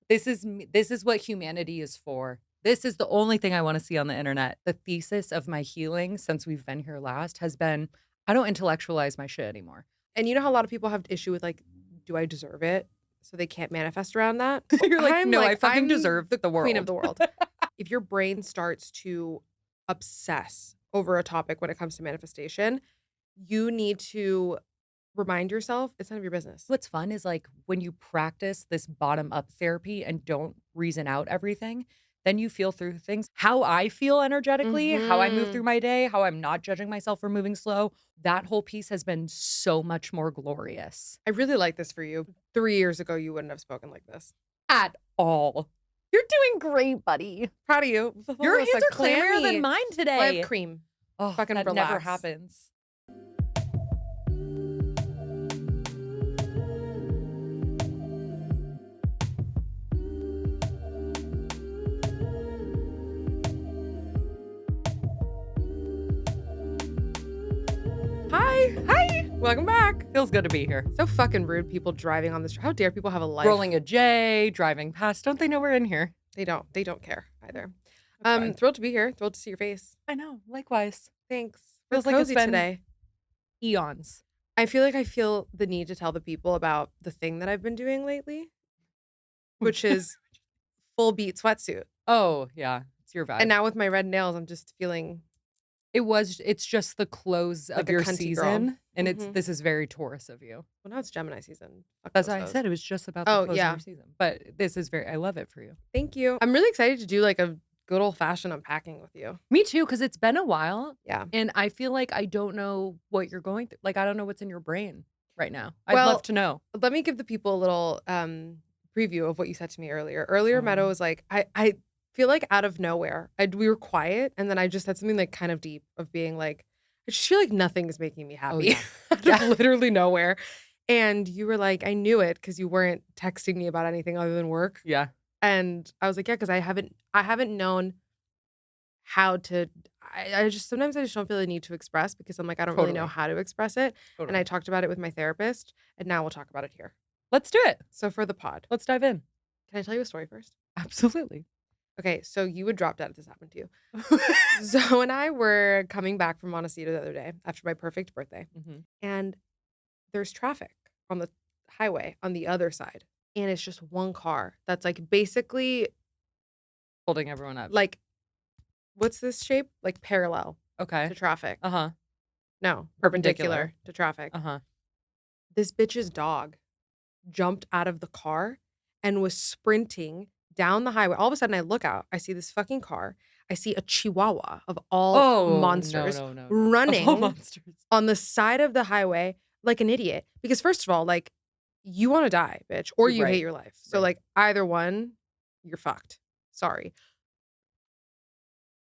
This is what humanity is for. This is the only thing I want to see on the internet. The thesis of my healing since we've been here last has been I don't intellectualize my shit anymore. And you know how a lot of people have issue with like, do I deserve it? So they can't manifest around that. You're like, no, I fucking deserve the world. Queen of the world. If your brain starts to obsess over a topic when it comes to manifestation, you need to remind yourself it's none of your business. What's fun is like when you practice this bottom up therapy and don't reason out everything, then you feel through things. How I feel energetically, how I move through my day, how I'm not judging myself for moving slow. That whole piece has been so much more glorious. I really like this for you. 3 years ago, you wouldn't have spoken like this. At all. You're doing great, buddy. Proud of you. Your hands are clammier than mine today. Well, I have cream. Oh, fucking that relax. never happens. Hi. Welcome back. Feels good to be here. So fucking rude. People driving on this. How dare people have a life? Rolling a J, driving past. Don't they know we're in here? They don't. They don't care either. Fine. Thrilled to be here. Thrilled to see your face. I know. Likewise. Thanks. Feels We're like it's cozy been today. Eons. I feel the need to tell the people about the thing that I've been doing lately, which is full beat sweatsuit. Oh, yeah. It's your vibe. And now with my red nails, I'm just feeling it's just the close like of a your cunty season. girl. And Mhm. this is very Taurus of you. Well, now it's Gemini season. Fuck As those I hoes. said, it was just about the Oh, close yeah. of your season. But this is I love it for you. Thank you. I'm really excited to do like a good old fashioned unpacking with you. Me too, because it's been a while. Yeah. And I feel like I don't know what you're going through. Like, I don't know what's in your brain right now. I'd Well, love to know. Let me give the people a little preview of what you said to me earlier. Earlier, Meadow was like, I feel like out of nowhere, we were quiet, and then I just said something like kind of deep of being like, I just feel like nothing is making me happy. yeah. Out of literally nowhere. And you were like, I knew it because you weren't texting me about anything other than work. Yeah. And I was like, yeah, because I haven't known how to. I just sometimes I just don't feel the need to express because I'm like I don't really know Totally. how to express it. Totally. And I talked about it with my therapist, and now we'll talk about it here. Let's do it. So for the pod, Let's dive in. can I tell you a story first? Absolutely. Okay, so you would drop dead if this happened to you. Zoe and I were coming back from Montecito the other day after my perfect birthday, and there's traffic on the highway on the other side, and it's just one car that's like basically Holding everyone up. like, what's this shape? Like parallel Okay. to traffic. Uh-huh. No, perpendicular to traffic. Uh-huh. This bitch's dog jumped out of the car and was sprinting down the highway. All of a sudden, I look out. I see this fucking car. I see a chihuahua of all monsters No. running Of all monsters. on the side of the highway like an idiot. Because first of all, like, you want to die, bitch, or you Right. hate your life. So, Right. like, either one, you're fucked. Sorry.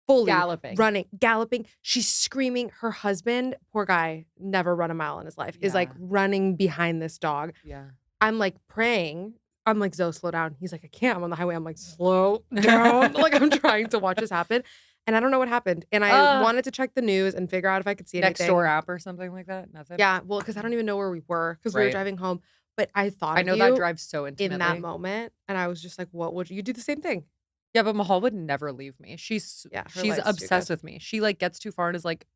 Fully galloping. She's screaming. Her husband, poor guy, never run a mile in his life, is like Yeah. running behind this dog. Yeah. I'm like praying. I'm like, Zoe, slow down. He's like, I can't. I'm on the highway. I'm like, slow down. Like, I'm trying to watch this happen. And I don't know what happened. And I wanted to check the news and figure out if I could see Next anything. door app or something like that? Nothing? Yeah, well, because I don't even know where we were because we were Right. driving home. But I thought I of know you that drives so intimately. in that moment. And I was just like, what would you do the same thing? Yeah, but Mahal would never leave me. She's Yeah, her she's life's too obsessed good. with me. She like gets too far and is like,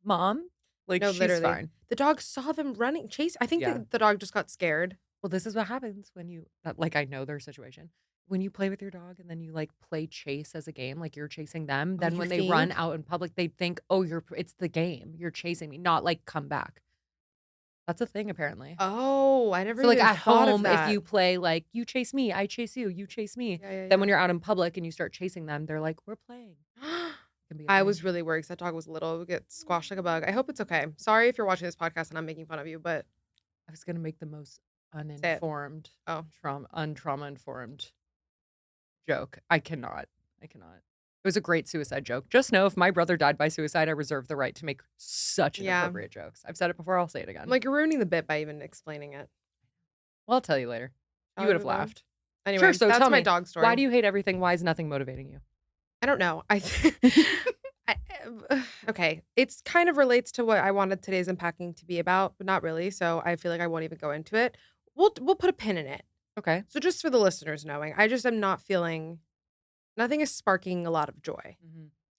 Mom? Like No, she's literally. fine. The dog saw them running. Chase. I think Yeah. the dog just got scared. Well, this is what happens when you like I know their situation. When you play with your dog and then you like play chase as a game, like you're chasing them, then you when they run think? out in public, they think, oh, it's the game. You're chasing me, not like come back. That's a thing apparently. Oh, I never So like even at thought of home, if that. you play like you chase me, I chase you, you chase me. Yeah. Then when you're out in public and you start chasing them, they're like, we're playing. Can be a I thing. was really worried because that dog was little. It would get squashed like a bug. I hope it's okay. Sorry if you're watching this podcast and I'm making fun of you, but I was gonna make the most uninformed, Oh. untrauma informed joke. I cannot. It was a great suicide joke. Just know if my brother died by suicide, I reserve the right to make such inappropriate jokes. I've said it before. I'll say it again. I'm like, you're ruining the bit by even explaining it. Well, I'll tell you later. Shall You we would have move on? laughed. Anyway, Sure. So that's tell my me, dog story. why do you hate everything? Why is nothing motivating you? I don't know. Okay. It's kind of relates to what I wanted today's unpacking to be about, but not really. So I feel like I won't even go into it. We'll put a pin in it. Okay. So just for the listeners knowing, I just am not feeling, nothing is sparking a lot of joy.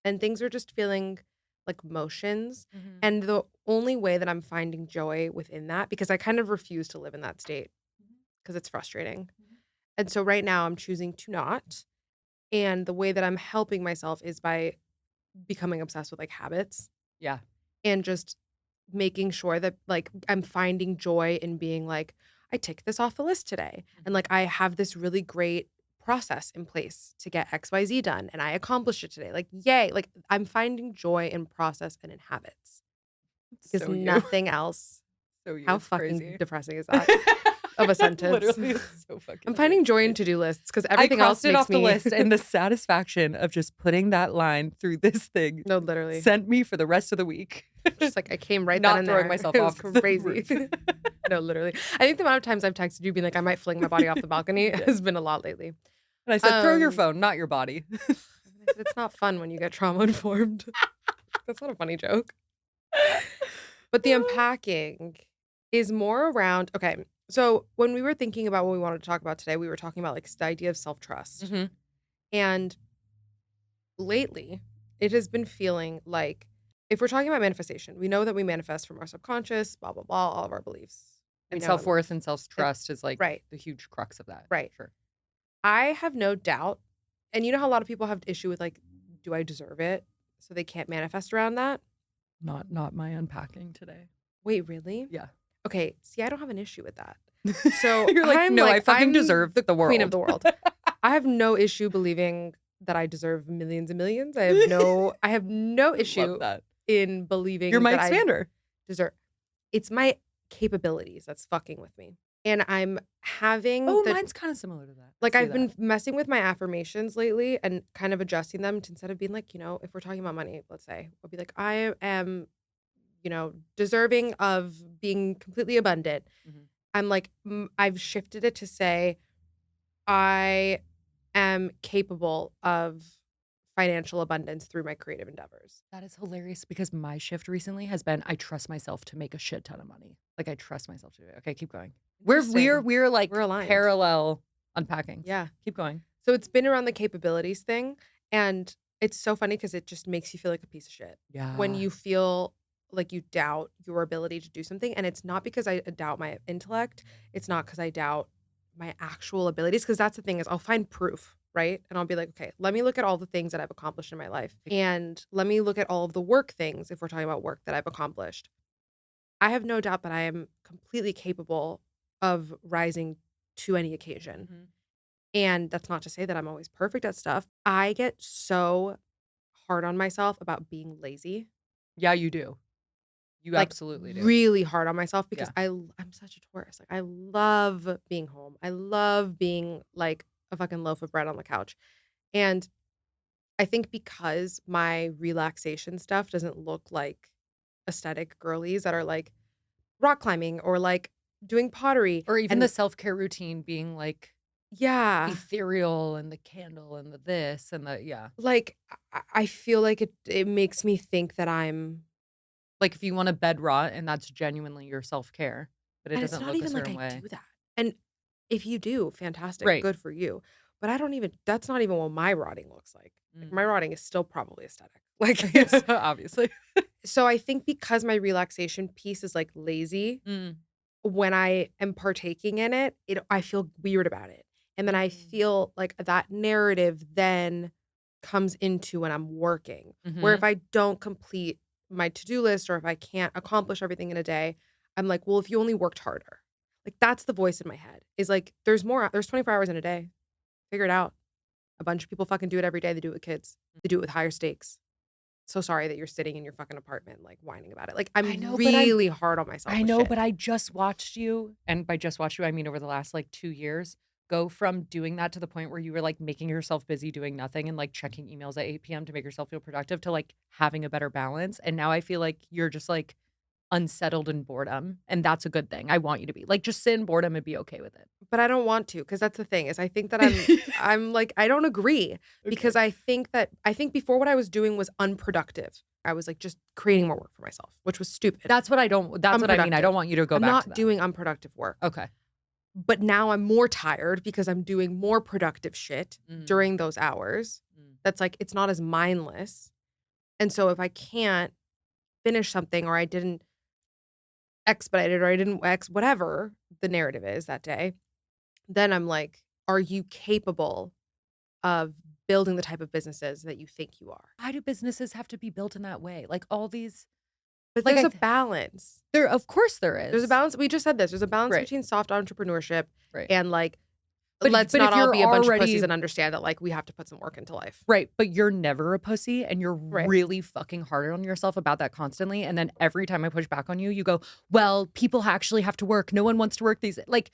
And things are just feeling like motions. And the only way that I'm finding joy within that, because I kind of refuse to live in that state because it's frustrating. And so right now I'm choosing to not. And the way that I'm helping myself is by becoming obsessed with like habits Yeah. and just making sure that like I'm finding joy in being like, I tick this off the list today. And like I have this really great process in place to get XYZ done and I accomplished it today. Like, yay. Like I'm finding joy in process and in habits because So you. nothing else. So you. How It's fucking crazy. depressing is that of a sentence? Literally, it's so fucking I'm finding joy in crazy. to-do lists because I everything else crossed it makes off the me list, and the satisfaction of just putting that line through this thing no, literally. sent me for the rest of the week. Just like I came right Not then and throwing there. myself It off was the crazy. roof. No, literally. I think the amount of times I've texted you being like, I might fling my body off the balcony has been a lot lately. And I said, throw your phone, not your body. I said, it's not fun when you get trauma informed. That's not a funny joke. But the unpacking is more around, okay, so when we were thinking about what we wanted to talk about today, we were talking about like the idea of self-trust. And lately, it has been feeling like, if we're talking about manifestation, we know that we manifest from our subconscious, blah, blah, blah, all of our beliefs. And self-worth and self-trust is like right. the huge crux of that. Right. Sure. I have no doubt, and you know how a lot of people have issue with like, do I deserve it? So they can't manifest around that? Not my unpacking today. Wait, really? Yeah. Okay, see, I don't have an issue with that. So you're like, no, I fucking I'm deserve the world. Queen of the world. I have no issue believing that I deserve millions and millions. I have no issue in believing you're my that expander. I deserve. It's my capabilities that's fucking with me. And I'm having mine's kind of similar to that. Like I've been messing with my affirmations lately and kind of adjusting them to, instead of being like, you know, if we're talking about money, let's say, I'll be like, I am, you know, deserving of being completely abundant. I'm like, I've shifted it to say, I am capable of financial abundance through my creative endeavors. That is hilarious because my shift recently has been, I trust myself to make a shit ton of money. Like I trust myself to do it. Okay, keep going. We're like we're aligned. Parallel unpacking. Yeah. Keep going. So it's been around the capabilities thing. And it's so funny because it just makes you feel like a piece of shit. Yeah. When you feel like you doubt your ability to do something. And it's not because I doubt my intellect. It's not because I doubt my actual abilities. Because that's the thing is I'll find proof, right? And I'll be like, okay, let me look at all the things that I've accomplished in my life. And let me look at all of the work things, if we're talking about work that I've accomplished. I have no doubt that I am completely capable of rising to any occasion. And that's not to say that I'm always perfect at stuff. I get so hard on myself about being lazy. Yeah, you do. You like, absolutely do. Really hard on myself because I'm such a Taurus. Like I love being home. I love being like a fucking loaf of bread on the couch. And I think because my relaxation stuff doesn't look like aesthetic girlies that are like rock climbing or like doing pottery. Or even the self-care routine being like ethereal and the candle and the this and the Like I feel like it makes me think that I'm like if you want to bed rot and that's genuinely your self-care, but it doesn't look a certain way. I do that. And if you do, fantastic, right. Good for you. But that's not even what my rotting looks like. Like my rotting is still probably aesthetic. Like it's obviously. So I think because my relaxation piece is like lazy, when I am partaking in it, I feel weird about it. And then I feel like that narrative then comes into when I'm working. Where if I don't complete my to-do list or if I can't accomplish everything in a day, I'm like, well, if you only worked harder. Like that's the voice in my head. Is like, there's 24 hours in a day. Figure it out. A bunch of people fucking do it every day. They do it with kids. They do it with higher stakes. So sorry that you're sitting in your fucking apartment like whining about it. Like I'm really hard on myself. I know, but I just watched you, and by just watched you, I mean over the last like 2 years, go from doing that to the point where you were like making yourself busy doing nothing and like checking emails at 8 p.m. to make yourself feel productive to like having a better balance. And now I feel like you're just like unsettled in boredom, and that's a good thing. I want you to be like just sit in boredom and be okay with it. But I don't want to, because that's the thing is I think that I'm like I don't agree because I think before what I was doing was unproductive. I was like just creating more work for myself, which was stupid. That's what I mean. I don't want you to go back to that. I'm not doing unproductive work. Okay. but now I'm more tired because I'm doing more productive shit Mm, during those hours. mm. That's like, it's not as mindless. And so if I can't finish something or I didn't expedite it or I didn't whatever the narrative is that day, then I'm like, are you capable of building the type of businesses that you think you are? Why do businesses have to be built in that way? Like all these, But like there's I, a balance. there, of course there There's a is. balance. We just said this. There's a balance Right, between soft entrepreneurship right. and like, But let's but not if all you're be a bunch of pussies already and understand that like we have to put some work into life. right, but you're never a pussy and you're Right. really fucking hard on yourself about that constantly. And then every time I push back on you, you go, well, people actually have to work. No one wants to work these. Like,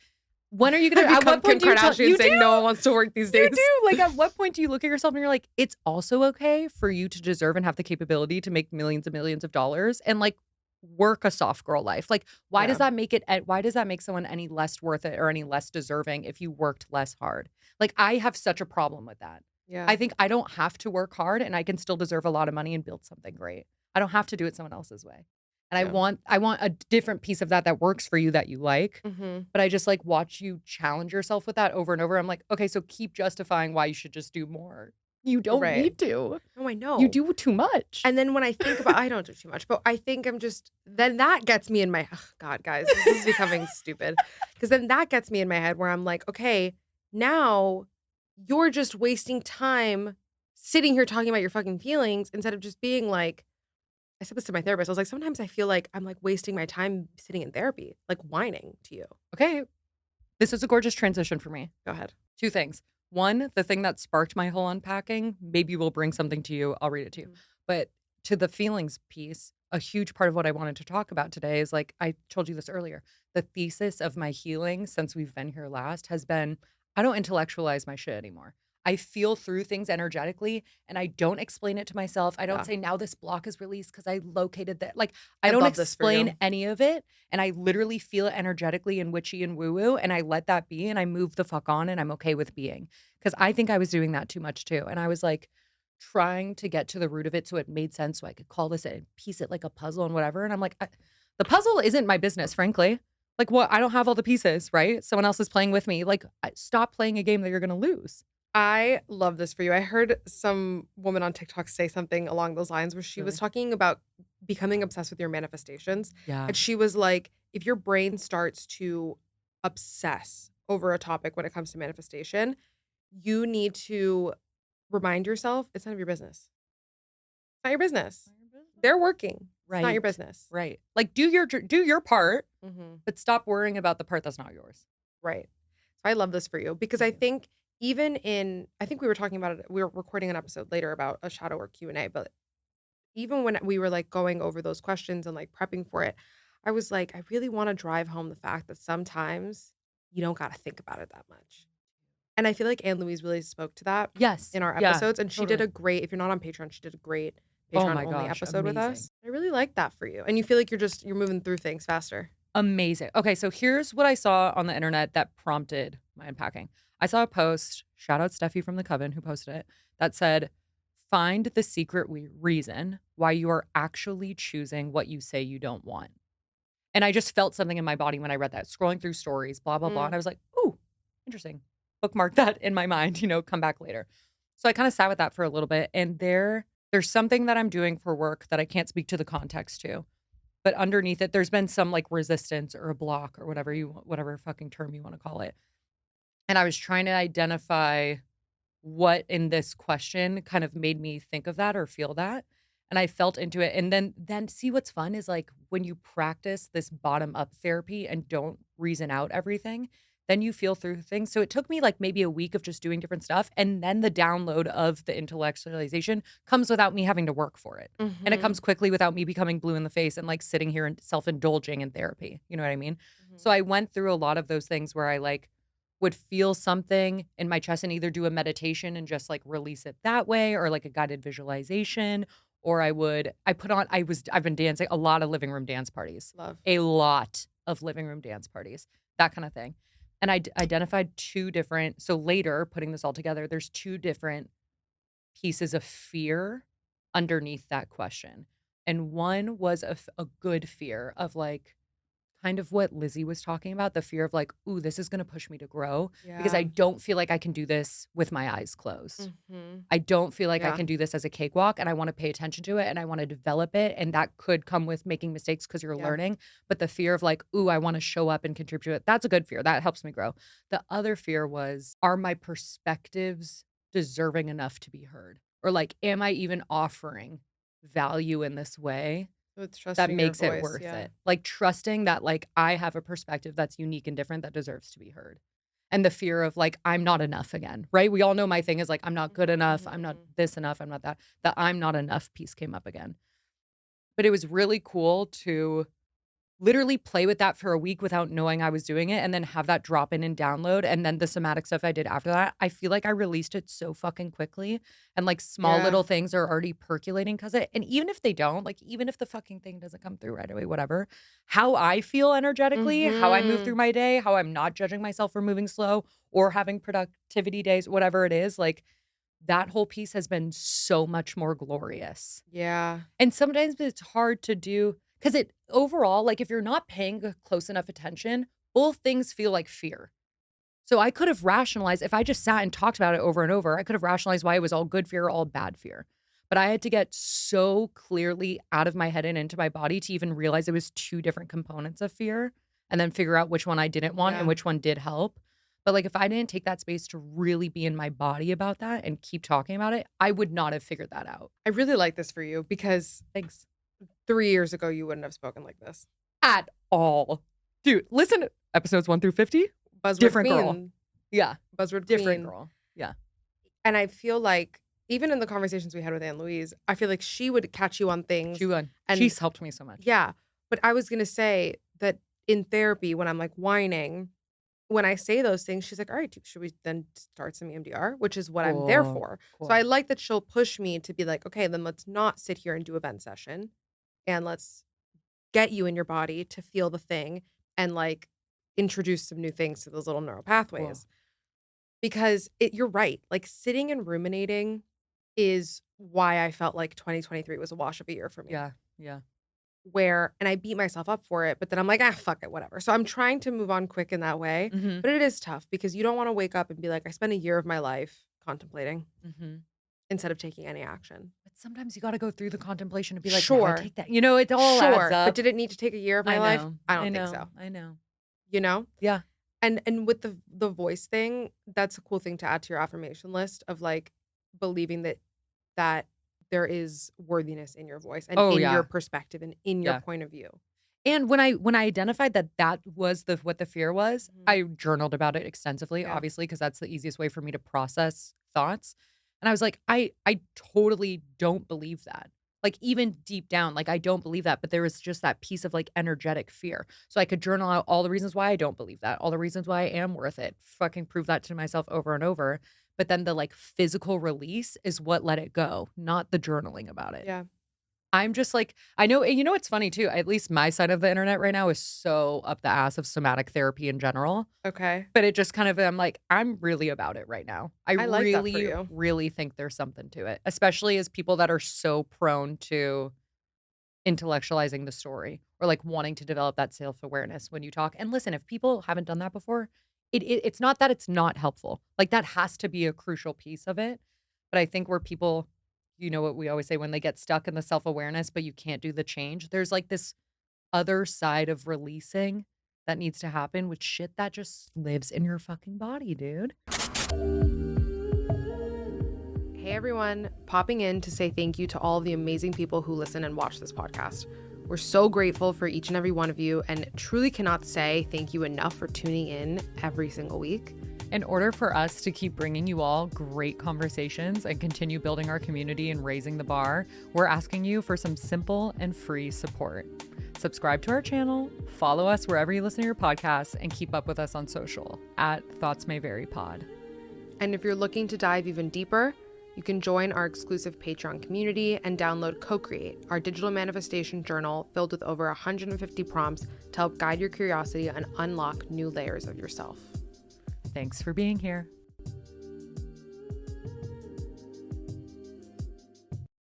when are you I gonna, at become what Kim point do you tell, Kardashian you do? saying no one wants to work these You days. do. Like, at what point do you look at yourself and you're like, it's also okay for you to deserve and have the capability to make millions and millions of dollars and like work a soft girl life? Like, why does Yeah. that make it, why does that make someone any less worth it or any less deserving if you worked less hard? Like, I have such a problem with that. Yeah. I think I don't have to work hard and I can still deserve a lot of money and build something great. I don't have to do it someone else's way. And Yeah. I want a different piece of that works for you that you like. Mm-hmm. But I just like watch you challenge yourself with that over and over. I'm like, okay, so keep justifying why you should just do more. You don't Right. need to. Oh, I know. You do too much. And then when I think about, I don't do too much, but I think then that gets me in my, oh God, guys, this is becoming stupid. Because then that gets me in my head where I'm like, okay, now you're just wasting time sitting here talking about your fucking feelings instead of just being like, I said this to my therapist. I was like, sometimes I feel like I'm like wasting my time sitting in therapy, like whining to you. Okay. This is a gorgeous transition for me. Go ahead. Two things. One, the thing that sparked my whole unpacking, maybe will bring something to you. I'll read it to you. But to the feelings piece, a huge part of what I wanted to talk about today is like I told you this earlier. The thesis of my healing since we've been here last has been I don't intellectualize my shit anymore. I feel through things energetically and I don't explain it to myself. I don't Yeah. say now this block is released because I located that. Like I I don't love this for you. explain any of it. And I literally feel it energetically and witchy and woo woo. And I let that be and I move the fuck on and I'm okay with being. Because I think I was doing that too much too. And I was like trying to get to the root of it so it made sense. So I could call this and piece it like a puzzle and whatever. And I'm like, the puzzle isn't my business, frankly. Like what? I don't have all the pieces, right? Someone else is playing with me. Like stop playing a game that you're going to lose. I love this for you. I heard some woman on TikTok say something along those lines where she was talking about becoming obsessed with your manifestations. Yeah. And she was like, if your brain starts to obsess over a topic when it comes to manifestation, you need to remind yourself it's none of your business. It's not your business. They're working. It's not your business. Right. Like do your part, Mm-hmm. but stop worrying about the part that's not yours. Right. So I love this for you because I think I think we were talking about it. We were recording an episode later about a shadow work Q&A, but even when we were like going over those questions and like prepping for it, I was like, I really want to drive home the fact that sometimes you don't got to think about it that much. And I feel like Anne Louise really spoke to that Yes. in our Yeah, episodes. And she did totally. a great, if you're not on Patreon, she did a great Oh Patreon my only gosh, episode with us. amazing. I really like that for you. And you feel like you're moving through things faster. Amazing. Okay, so here's what I saw on the internet that prompted my unpacking. I saw a post, shout out Steffi from the Coven who posted it, that said, find the secret reason why you are actually choosing what you say you don't want. And I just felt something in my body when I read that, scrolling through stories, blah, blah, blah. And I was like, ooh, interesting. Bookmark that in my mind, come back later. So I kind of sat with that for a little bit. And there's something that I'm doing for work that I can't speak to the context to. But underneath it, there's been some like resistance or a block or whatever fucking term you want to call it. And I was trying to identify what in this question kind of made me think of that or feel that. And I felt into it. And then see what's fun is like when you practice this bottom up therapy and don't reason out everything, then you feel through things. So it took me like maybe a week of just doing different stuff. And then the download of the intellectualization comes without me having to work for it. And it comes quickly without me becoming blue in the face and like sitting here and self-indulging in therapy. You know what I mean? So I went through a lot of those things where I like would feel something in my chest and either do a meditation and just like release it that way or like a guided visualization. Or I've been dancing a lot of living room dance parties. Love. A lot of living room dance parties, that kind of thing. And I identified so later putting this all together, there's two different pieces of fear underneath that question. And one was a good fear of like kind of what Lizzie was talking about, the fear of like, ooh, this is going to push me to grow because Yeah. I don't feel like I can do this with my eyes closed. I don't feel like I Yeah. can do this as a cakewalk, and I want to pay attention to it and I want to develop it. And that could come with making mistakes because you're learning. But the fear of like, ooh, I want to show up and contribute to it, that's a good fear. That helps me grow. The other fear was, are my perspectives deserving enough to be heard? Or like, am I even offering value in this way So it's that trusting your makes it voice. worth Yeah. it? Like trusting that like I have a perspective that's unique and different that deserves to be heard. And the fear of like, I'm not enough again, right? We all know my thing is like, I'm not good enough. I'm not this enough. I'm not that. The I'm not enough piece came up again. But it was really cool to literally play with that for a week without knowing I was doing it and then have that drop in and download. And then the somatic stuff I did after that, I feel like I released it so fucking quickly. And like small little things are already percolating because it, and even if they don't, like even if the fucking thing doesn't come through right away, whatever, how I feel energetically, how I move through my day, how I'm not judging myself for moving slow or having productivity days, whatever it is, like that whole piece has been so much more glorious. Yeah. And sometimes it's hard to do because it overall, like if you're not paying close enough attention, both things feel like fear. So I could have rationalized if I just sat and talked about it over and over, I could have rationalized why it was all good fear, all bad fear. But I had to get so clearly out of my head and into my body to even realize it was two different components of fear and then figure out which one I didn't want and which one did help. But like if I didn't take that space to really be in my body about that and keep talking about it, I would not have figured that out. I really like this for you because Thanks. 3 years ago you wouldn't have spoken like this. At all. Dude, listen to episodes 1 through 50. Buzzword Different queen. girl. Yeah. Buzzword Different queen. girl. Yeah. And I feel like even in the conversations we had with Aunt Louise, I feel like she would catch you on things. She would. And She's helped me so much. yeah. But I was gonna say that in therapy, when I'm like whining, when I say those things, she's like, all right, should we then start some EMDR? Which is what I'm there Cool. for. Cool. So I like that she'll push me to be like, okay, then let's not sit here and do a vent session. And let's get you in your body to feel the thing and like introduce some new things to those little neural pathways. Because you're right. Like sitting and ruminating is why I felt like 2023 was a wash of a year for me. Yeah. Yeah. And I beat myself up for it, but then I'm like, fuck it, whatever. So I'm trying to move on quick in that way. Mm-hmm. But it is tough because you don't want to wake up and be like, I spent a year of my life contemplating instead of taking any action. But sometimes you got to go through the contemplation and be like, Sure. I take that. You know, it all adds up. But did it need to take a year of my life? I don't think so. I know. You know? Yeah. And with the voice thing, that's a cool thing to add to your affirmation list of like believing that there is worthiness in your voice and in your perspective and in your point of view. And when I identified that was what the fear was, I journaled about it extensively, obviously, because that's the easiest way for me to process thoughts. And I was like, I totally don't believe that. Like even deep down, like I don't believe that, but there was just that piece of like energetic fear. So I could journal out all the reasons why I don't believe that, all the reasons why I am worth it, fucking prove that to myself over and over. But then the like physical release is what let it go, not the journaling about it. Yeah. I'm just like, I know, you know, it's funny too. At least my side of the internet right now is so up the ass of somatic therapy in general. Okay. But it just kind of, I'm like, I'm really about it right now. I like that for really, you. really think there's something to it, especially as people that are so prone to intellectualizing the story or like wanting to develop that self-awareness when you talk. And listen, if people haven't done that before, it's not that it's not helpful. Like that has to be a crucial piece of it. But I think where people, you know what we always say, when they get stuck in the self-awareness, but you can't do the change, there's like this other side of releasing that needs to happen with shit that just lives in your fucking body, dude. Hey everyone, popping in to say thank you to all of the amazing people who listen and watch this podcast. We're so grateful for each and every one of you and truly cannot say thank you enough for tuning in every single week. In order for us to keep bringing you all great conversations and continue building our community and raising the bar, we're asking you for some simple and free support. Subscribe to our channel, follow us wherever you listen to your podcasts, and keep up with us on social at Thoughts May Vary Pod. And if you're looking to dive even deeper, you can join our exclusive Patreon community and download Co-Create, our digital manifestation journal filled with over 150 prompts to help guide your curiosity and unlock new layers of yourself. Thanks for being here.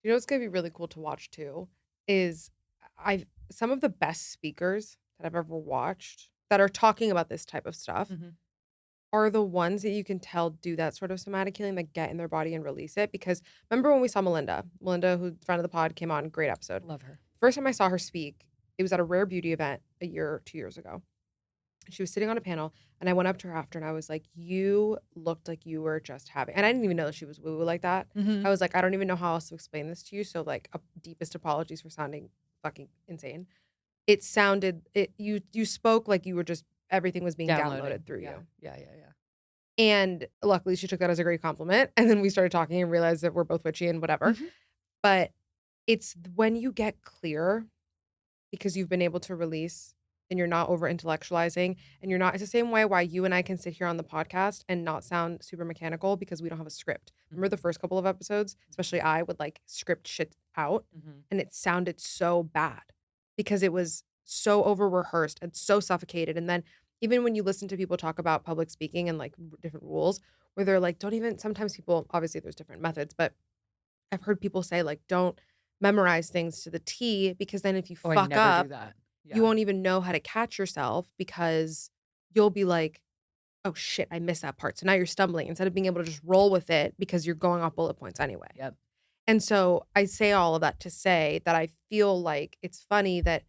You know what's going to be really cool to watch too is some of the best speakers that I've ever watched that are talking about this type of stuff are the ones that you can tell do that sort of somatic healing, that get in their body and release it. Because remember when we saw Melinda, who's friend of the pod, came on, great episode. Love her. First time I saw her speak, it was at a rare beauty event 2 years ago. She was sitting on a panel, and I went up to her after, and I was like, you looked like you were just having, and I didn't even know that she was woo-woo like that. I was like, I don't even know how else to explain this to you, so like, deepest apologies for sounding fucking insane. It sounded, you spoke like you were just, everything was being downloaded through you. Yeah. And luckily she took that as a great compliment, and then we started talking and realized that we're both witchy and whatever. But it's when you get clear because you've been able to release and you're not over intellectualizing and you're not, it's the same way why you and I can sit here on the podcast and not sound super mechanical because we don't have a script. Remember the first couple of episodes, especially I would like script shit out and it sounded so bad because it was so over rehearsed and so suffocated. And then even when you listen to people talk about public speaking and like different rules where they're like, don't even, sometimes people, obviously there's different methods, but I've heard people say like, don't memorize things to the T because then if you I fuck never up, do that. you won't even know how to catch yourself because you'll be like, oh shit, I missed that part. So now you're stumbling instead of being able to just roll with it because you're going off bullet points anyway. Yep. And so I say all of that to say that I feel like it's funny that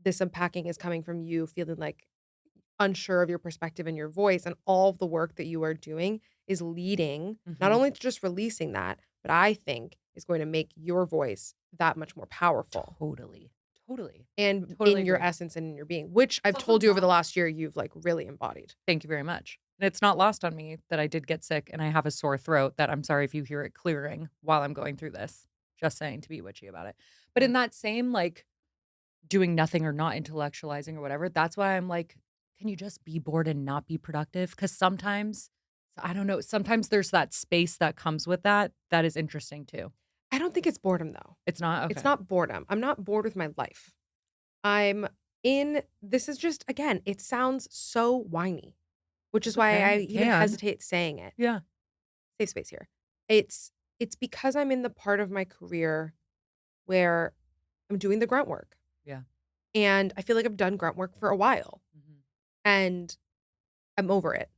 this unpacking is coming from you feeling like unsure of your perspective and your voice, and all of the work that you are doing is leading not only to just releasing that, but I think is going to make your voice that much more powerful. Totally. And Totally in your agree. essence and in your being, which I've told you over the last year, you've like really embodied. Thank you very much. And it's not lost on me that I did get sick and I have a sore throat that I'm sorry if you hear it clearing while I'm going through this. Just saying, to be witchy about it. But in that same like doing nothing or not intellectualizing or whatever, that's why I'm like, can you just be bored and not be productive? Because sometimes, I don't know, sometimes there's that space that comes with that is interesting too. I don't think it's boredom though. It's not? Okay. It's not boredom. I'm not bored with my life. This is just, again, it sounds so whiny, which is why I even hesitate saying it. Yeah. Safe space here. It's because I'm in the part of my career where I'm doing the grunt work. Yeah. And I feel like I've done grunt work for a while and I'm over it.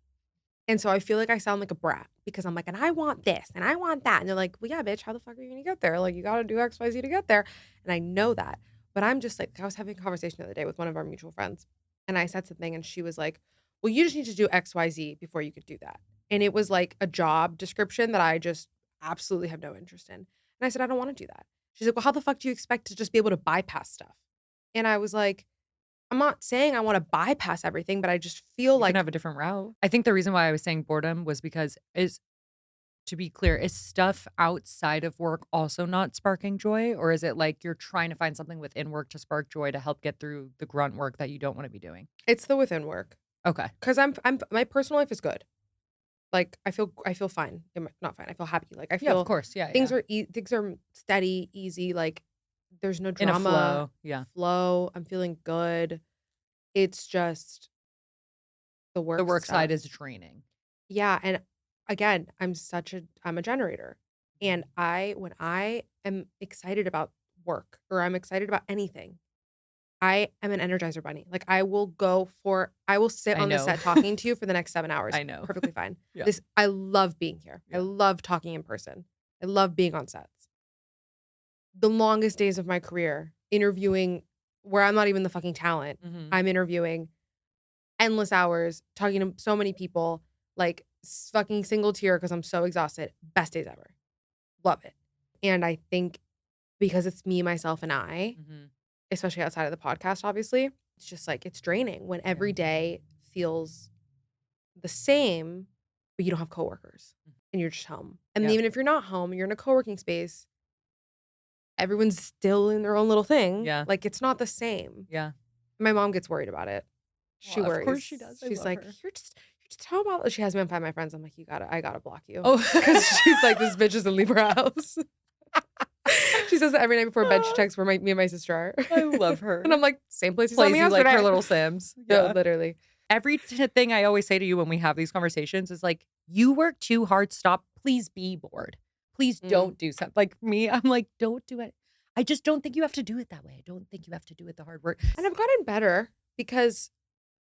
And so I feel like I sound like a brat because I'm like, and I want this and I want that. And they're like, well, yeah, bitch, how the fuck are you going to get there? Like, you got to do X, Y, Z to get there. And I know that. But I'm just like, I was having a conversation the other day with one of our mutual friends. And I said something and she was like, well, you just need to do X, Y, Z before you could do that. And it was like a job description that I just absolutely have no interest in. And I said, I don't want to do that. She's like, well, how the fuck do you expect to just be able to bypass stuff? And I was like, I'm not saying I want to bypass everything, but I just feel You like can have a different route. I think the reason why I was saying boredom was because to be clear, is stuff outside of work also not sparking joy? Or is it like you're trying to find something within work to spark joy to help get through the grunt work that you don't want to be doing? it's the within work. Okay. Because I'm my personal life is good. Like I feel fine. Not fine. I feel happy. Like I Yeah, feel of course. Yeah. things are steady, easy. Like there's no in a drama. flow. Yeah. Flow. I'm feeling good. It's just the work. The work stuff. side is draining. Yeah, and again, I'm a generator, and when I am excited about work or I'm excited about anything, I am an energizer bunny. Like I will sit I on the know. set talking to you for the next 7 hours. I know. Perfectly fine. Yeah. I love being here. I Yeah. love talking in person. I love being on sets. The longest days of my career, interviewing where I'm not even the fucking talent. I'm interviewing endless hours, talking to so many people, like fucking single tear because I'm so exhausted. Best days ever. Love it. And I think because it's me, myself, and I, especially outside of the podcast, obviously, it's just like it's draining when every day feels the same, but you don't have coworkers and you're just home. And even if you're not home, you're in a co-working space, everyone's still in their own little thing. Yeah. Like it's not the same. Yeah. My mom gets worried about it. She worries. Of course she does. She's love like, her. you're just home about. She has me on Find My Friends. I'm like, I gotta block you. Oh, because she's like, this bitch doesn't leave her house. She says that every night before bed. She texts where me and my sister are. I love her. And I'm like, same place you saw Plays me you yesterday. like her little Sims. No, literally. Every thing I always say to you when we have these conversations is like, you work too hard. Stop. Please be bored. Please don't do something. Like me, I'm like, don't do it. I just don't think you have to do it that way. I don't think you have to do it the hard work. And I've gotten better. because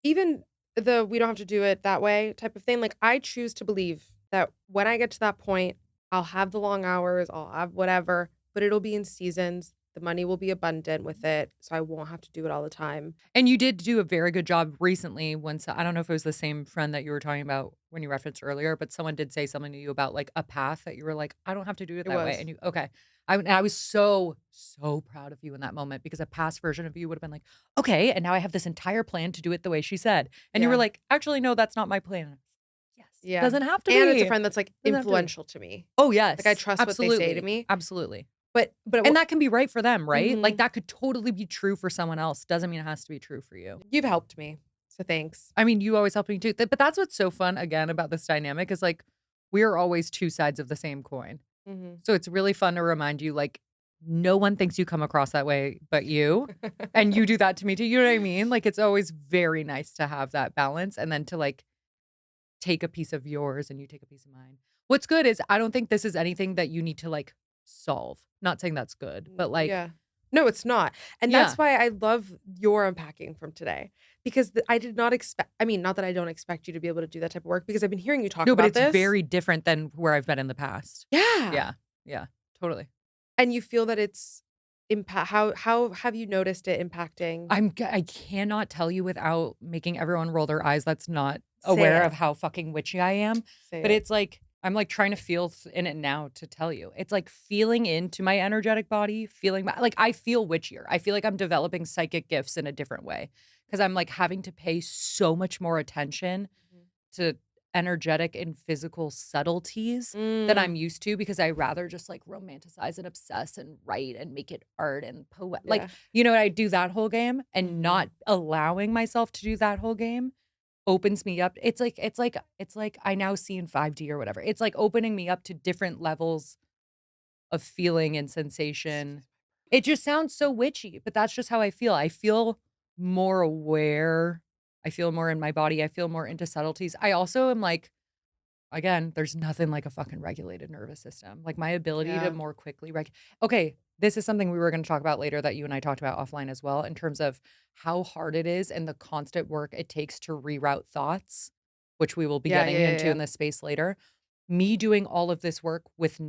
even the we don't have to do it that way type of thing, like, I choose to believe that when I get to that point, I'll have the long hours, I'll have whatever, but it'll be in seasons. The money will be abundant with it, so I won't have to do it all the time. And you did do a very good job recently when I don't know if it was the same friend that you were talking about when you referenced earlier, but someone did say something to you about like a path that you were like, I don't have to do it It that way. was. And you, okay. I was so, so proud of you in that moment because a past version of you would have been like, okay. And now I have this entire plan to do it the way she said. And you were Yeah. like, actually, no, that's not my plan. Yes. Yeah. Doesn't have to And it's a be. friend that's, like, Doesn't have to be. influential to me. Oh, yes. Like, I trust what they say to me. Absolutely. But And that can be right for them, right? Like Mhm. that could totally be true for someone else. Doesn't mean it has to be true for you. You've helped me, so thanks. I mean, you always help me too. But that's what's so fun again about this dynamic is like we're always two sides of the same coin. Mhm. So it's really fun to remind you like no one thinks you come across that way but you. And you do that to me too. You know what I mean? Like it's always very nice to have that balance and then to like take a piece of yours and you take a piece of mine. What's good is I don't think this is anything that you need to like solve. Not saying that's good, but like Yeah. No, it's not. And yeah. that's why I love your unpacking from today because I did not expect, I mean, not that I don't expect you to be able to do that type of work because I've been hearing you talk No, but about it's this. very different than where I've been in the past. Yeah. Yeah. Yeah. Totally. And you feel that it's impact, how have you noticed it impacting? I cannot tell you without making everyone roll their eyes that's not Say aware it. of how fucking witchy I am. Say But it. it's like I'm like trying to feel in it now to tell you. It's like feeling into my energetic body, feeling like I feel witchier. I feel like I'm developing psychic gifts in a different way because I'm like having to pay so much more attention Mhm. to energetic and physical subtleties than I'm Mm, used to because I rather just like romanticize and obsess and write and make it art and poet. Like, yeah. you know, I do that whole game and Mhm. not allowing myself to do that whole game opens me up. It's like I now see in 5D or whatever. It's like opening me up to different levels of feeling and sensation. It just sounds so witchy, but that's just how I feel. I feel more aware. I feel more in my body. I feel more into subtleties. I also am like, again, there's nothing like a fucking regulated nervous system. Like my ability to Yeah. more quickly Okay, this is something we were going to talk about later that you and I talked about offline as well in terms of how hard it is and the constant work it takes to reroute thoughts, which we will be Yeah, getting yeah, yeah, into yeah. in this space later. Me doing all of this work with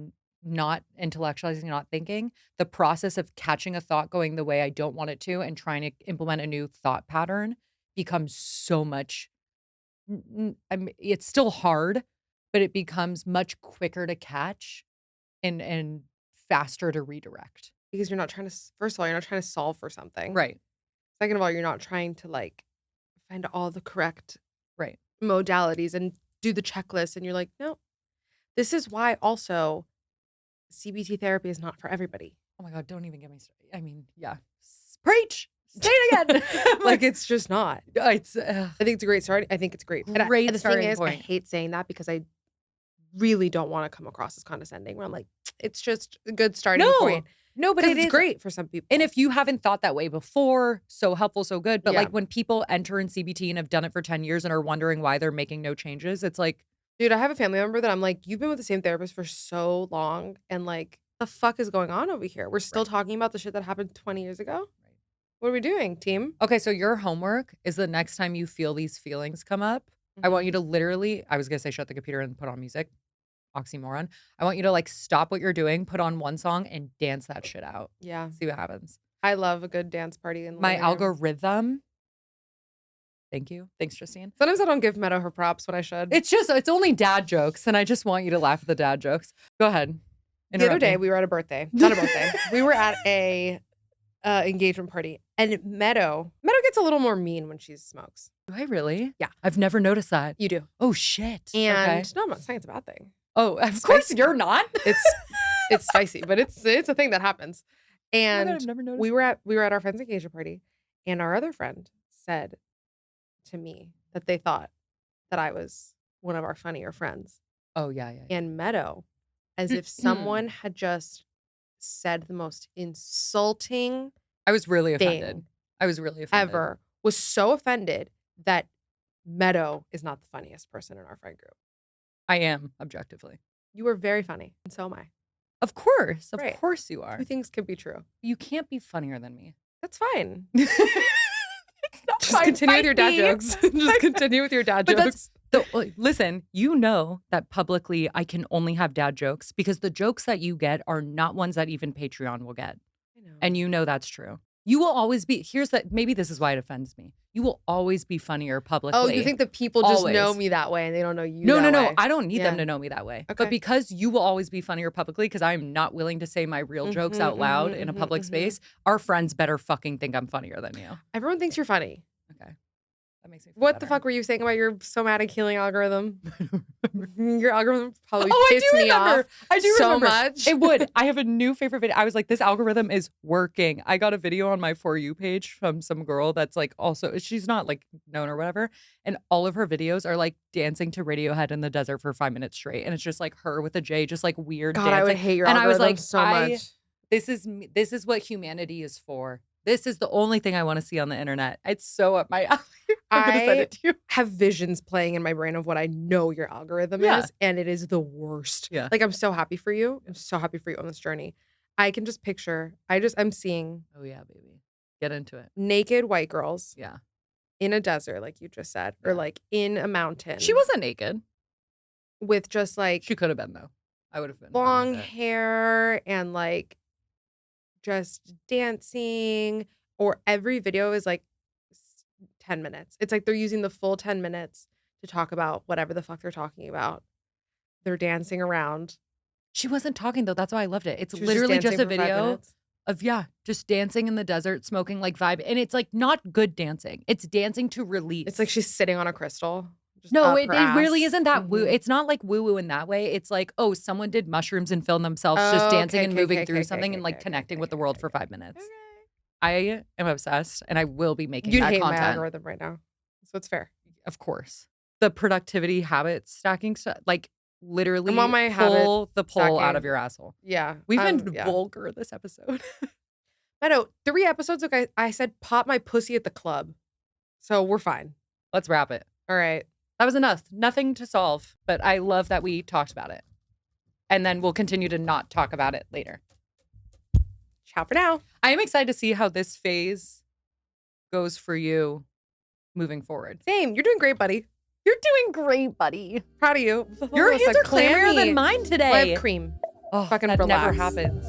not intellectualizing, not thinking, the process of catching a thought going the way I don't want it to and trying to implement a new thought pattern becomes so much I mean, it's still hard, but it becomes much quicker to catch and faster to redirect. Because you're not trying to, first of all, you're not trying to solve for something. Right. Second of all, you're not trying to like find all the correct Right. modalities and do the checklist. And you're like, no, this is why also CBT therapy is not for everybody. Oh my God, don't even get me started. I mean, yeah. Preach. Say it again. I'm Like, it's just not. it's I think it's a great start. I think it's great. great And the thing starting is, I point. hate saying that because I really don't want to come across as condescending where I'm like, it's just a good starting point. No, but Because it it's is great for some people. And if you haven't thought that way before, so helpful, so good. But Yeah. like when people enter in CBT and have done it for 10 years and are wondering why they're making no changes, it's like, Dude, I have a family member that I'm like, you've been with the same therapist for so long. And like, the fuck is going on over here? We're still Right. talking about the shit that happened 20 years ago. What are we doing, team? okay, so your homework is the next time you feel these feelings come up, I want you to literally, I was gonna say shut the computer and put on music. Oxymoron. I want you to like stop what you're doing, put on one song and dance that shit out. Yeah. See what happens. I love a good dance party in the My living room. algorithm. Thank you. Thanks, Justine. Sometimes I don't give Meadow her props when I should. It's only dad jokes, and I just want you to laugh at the dad jokes. Go ahead. The other Interrupt day, me. we were at a birthday. Not a birthday. We were at a engagement party. And Meadow gets a little more mean when she smokes. Do I really? Yeah. I've never noticed that. You do. Oh shit. And okay. no, I'm not saying it's a bad thing. Oh, of course Spicy. you're not. It's spicy, but it's a thing that happens. Oh my And God, I've never noticed. we were at our friend's engagement party, and our other friend said to me that they thought that I was one of our funnier friends. Oh yeah. And Meadow, as if someone had just said the most insulting I was really offended. thing I was really offended. ever, was so offended that Meadow is not the funniest person in our friend group. I am objectively. You were very funny, and so am I. Of course. Of Right. course you are. Two things can be true. You can't be funnier than me. That's fine. It's not Just continue with your dad jokes. Just continue with your dad jokes. Listen, you know that publicly I can only have dad jokes because the jokes that you get are not ones that even Patreon will get. I know. And you know that's true. You will always be, maybe this is why it offends me. You will always be funnier publicly. Oh, you think that people just know me that way and they don't know you that way? No. I don't need them to know me that way. Okay. But because you will always be funnier publicly because I'm not willing to say my real jokes out loud in a public space, our friends better fucking think I'm funnier than you. Everyone thinks you're funny. Okay. That makes me feel What better. the fuck were you saying about your somatic healing algorithm? Your algorithm probably I pissed do me remember. off I do so remember. much. It would. I have a new favorite video. I was like, this algorithm is working. I got a video on my For You page from some girl that's like also, she's not like known or whatever. And all of her videos are like dancing to Radiohead in the desert for 5 minutes straight. And it's just like her with a J, just like weird God, dancing. I would hate your and algorithm I was like, so much. This is what humanity is for. This is the only thing I want to see on the internet. It's so up my alley. I'm going to send it to you. Have visions playing in my brain of what I know your algorithm is, and it is the worst. Yeah. Like, I'm so happy for you. I'm so happy for you on this journey. I can just picture, I'm seeing Oh, yeah, baby. Get into it. naked white girls Yeah. in a desert, like you just said, or like in a mountain. She wasn't naked. with just like She could have been, though. I would have been. fine long with it. hair and like just dancing, or every video is like 10 minutes. It's like they're using the full 10 minutes to talk about whatever the fuck they're talking about. They're dancing around. She wasn't talking, though. That's why I loved it. It's She was literally just dancing a for 5 video minutes. of, just dancing in the desert, smoking like vibe. And it's like not good dancing. It's dancing to release. It's like she's sitting on a crystal. Just No, up it her really ass. isn't that woo. Mhm. It's not like woo woo in that way. It's like, oh, someone did mushrooms and filmed themselves just Oh, dancing okay, and okay, moving okay, through okay, something okay, and like okay, connecting okay, with the okay, world okay, for okay. 5 minutes. I am obsessed and I will be making You'd that hate my content. algorithm right now. So it's fair. Of course. The productivity habit stacking stuff, like literally I'm on my pull the pole out stacking. of your asshole. Yeah. We've been yeah. vulgar this episode. Meadow, 3 episodes ago, I said pop my pussy at the club. So we're fine. Let's wrap it. All right. That was enough. Nothing to solve, but I love that we talked about it. And then we'll continue to not talk about it later. Ciao for now. I am excited to see how this phase goes for you moving forward. Same. You're doing great, buddy. You're doing great, buddy. Proud of you. Your It's hands like are clammier clammy. than mine today. Well, I have cream. Oh, Fucking that never relax. happens.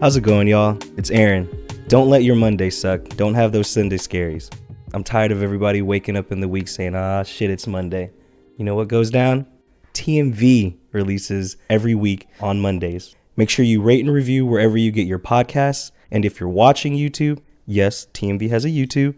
How's it going, y'all? It's Aaron. Don't let your Monday suck. Don't have those Sunday scaries. I'm tired of everybody waking up in the week saying, shit, it's Monday. You know what goes down? TMV releases every week on Mondays. Make sure you rate and review wherever you get your podcasts. And if you're watching YouTube, yes, TMV has a YouTube.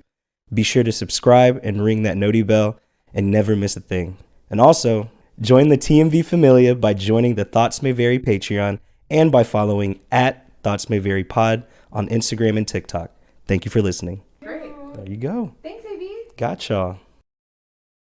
Be sure to subscribe and ring that noti bell and never miss a thing. And also, join the TMV Familia by joining the Thoughts May Vary Patreon and by following at Thoughts May Vary Pod on Instagram and TikTok. Thank you for listening. Great. There you go. Thanks, AB. Got y'all.